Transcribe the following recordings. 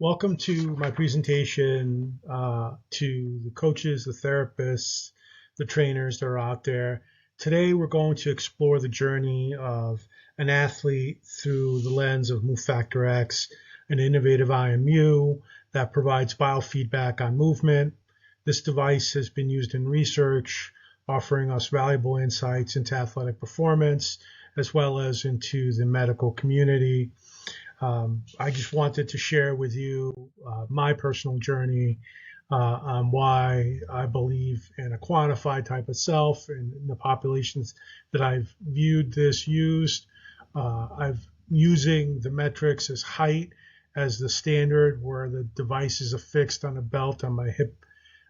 Welcome to my presentation to the coaches, the therapists, the trainers that are out there. Today we're going to explore the journey of an athlete through the lens of MovefactorX, an innovative IMU that provides biofeedback on movement. This device has been used in research, offering us valuable insights into athletic performance, as well as into the medical community. I just wanted to share with you my personal journey on why I believe in a quantified type of self and in the populations that I've viewed this used. I've using the metrics as height as the standard, where the device is affixed on a belt on my hip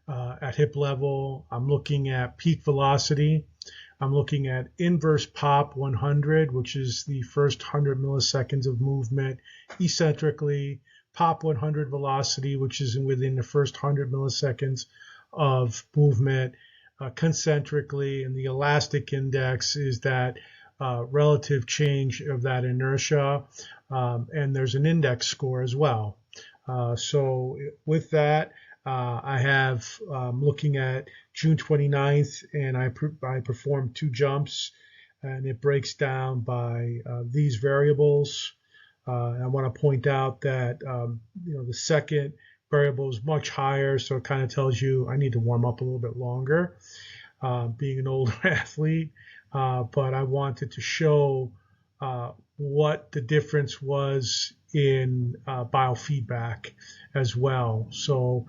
at hip level. I'm looking at peak velocity. I'm looking at inverse pop 100, which is the first 100 milliseconds of movement eccentrically, pop 100 velocity, which is within the first 100 milliseconds of movement concentrically, and the elastic index is that relative change of that inertia, and there's an index score as well. So with that, I have looking at June 29th, and I performed 2 jumps, and it breaks down by these variables. I want to point out that the second variable is much higher, so it kind of tells you I need to warm up a little bit longer, being an older athlete. But I wanted to show what the difference was in biofeedback as well. So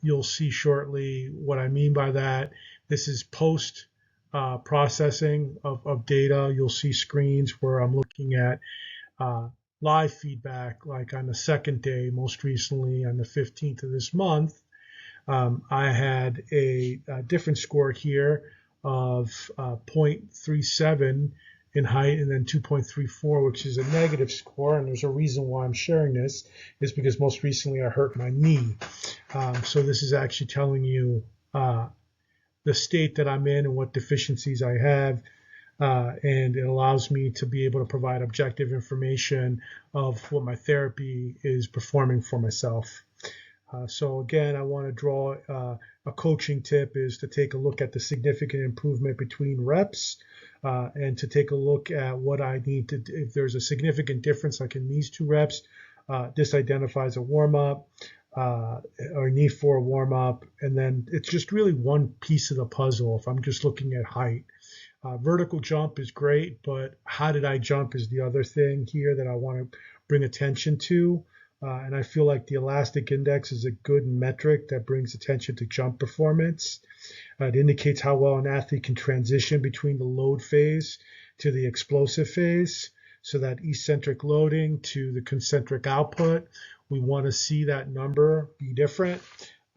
you'll see shortly what I mean by that. This is post processing of data. You'll see screens where I'm looking at live feedback, like on the second day, most recently on the 15th of this month. I had a different score here of 0.37 in height, and then 2.34, which is a negative score. And there's a reason why I'm sharing this, is because most recently I hurt my knee. So this is actually telling you the state that I'm in and what deficiencies I have. And it allows me to be able to provide objective information of what my therapy is performing for myself. So again, I want to draw a coaching tip is to take a look at the significant improvement between reps, and to take a look at what I need to do. If there's a significant difference like in these 2 reps, this identifies a warm-up or need for a warm-up, and then it's just really one piece of the puzzle if I'm just looking at height. Vertical jump is great, but how did I jump is the other thing here that I want to bring attention to. And I feel like the elastic index is a good metric that brings attention to jump performance. It indicates how well an athlete can transition between the load phase to the explosive phase. So that eccentric loading to the concentric output, we want to see that number be different.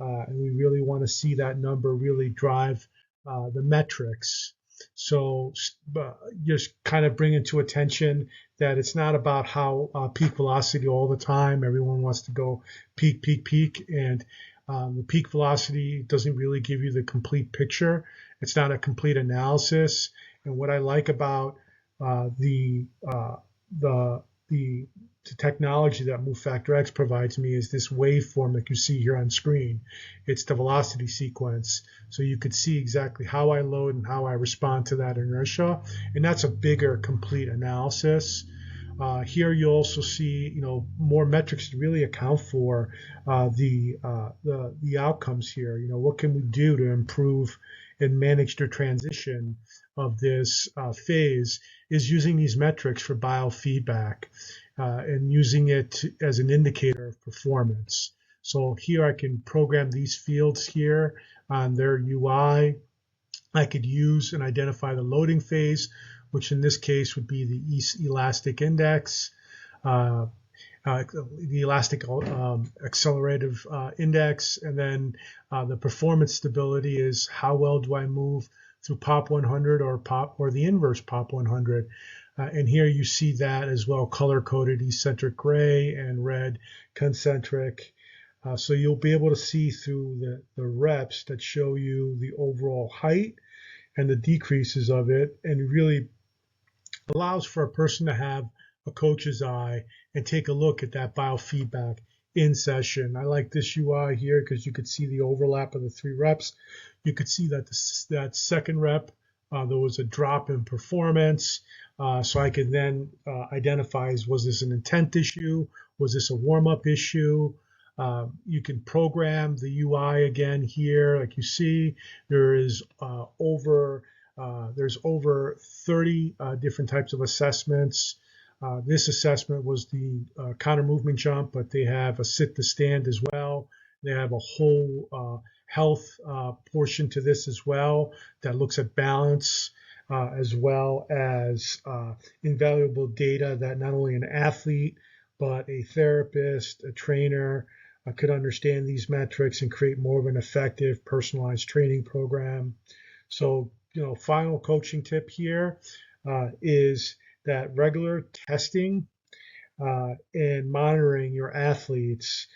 And we really want to see that number really drive the metrics. So just kind of bringing to attention that it's not about how peak velocity all the time. Everyone wants to go peak, peak, peak. And the peak velocity doesn't really give you the complete picture. It's not a complete analysis. And what I like about the technology that MovefactorX provides me is this waveform that you see here on screen. It's the velocity sequence. So you could see exactly how I load and how I respond to that inertia. And that's a bigger, complete analysis. Here you also see, more metrics to really account for the outcomes here. What can we do to improve and manage the transition of this phase is using these metrics for biofeedback and using it as an indicator of performance. So here I can program these fields here on their UI. I could use and identify the loading phase, which in this case would be the elastic index, the elastic accelerative index, and then the performance stability is how well do I move through pop 100 or the inverse pop 100. And here you see that as well, color-coded eccentric gray and red concentric. So you'll be able to see through the reps that show you the overall height and the decreases of it, and really allows for a person to have a coach's eye and take a look at that biofeedback in session. I like this UI here because you could see the overlap of the 3 reps. You could see that that second rep, there was a drop in performance. So I could then identify, was this an intent issue? Was this a warm-up issue? You can program the UI again here. Like you see, there's over 30 different types of assessments. This assessment was the counter movement jump, but they have a sit to stand as well. They have a whole health portion to this as well that looks at balance, as well as invaluable data that not only an athlete, but a therapist, a trainer could understand these metrics and create more of an effective personalized training program. So, final coaching tip here is that regular testing and monitoring your athletes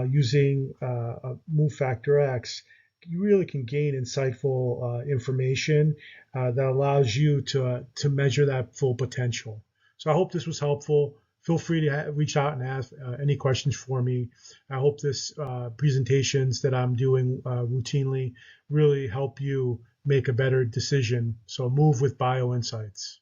using MovefactorX, you really can gain insightful information that allows you to measure that full potential. So I hope this was helpful. Feel free to reach out and ask any questions for me. I hope this presentations that I'm doing routinely really help you make a better decision. So move with BioInsights.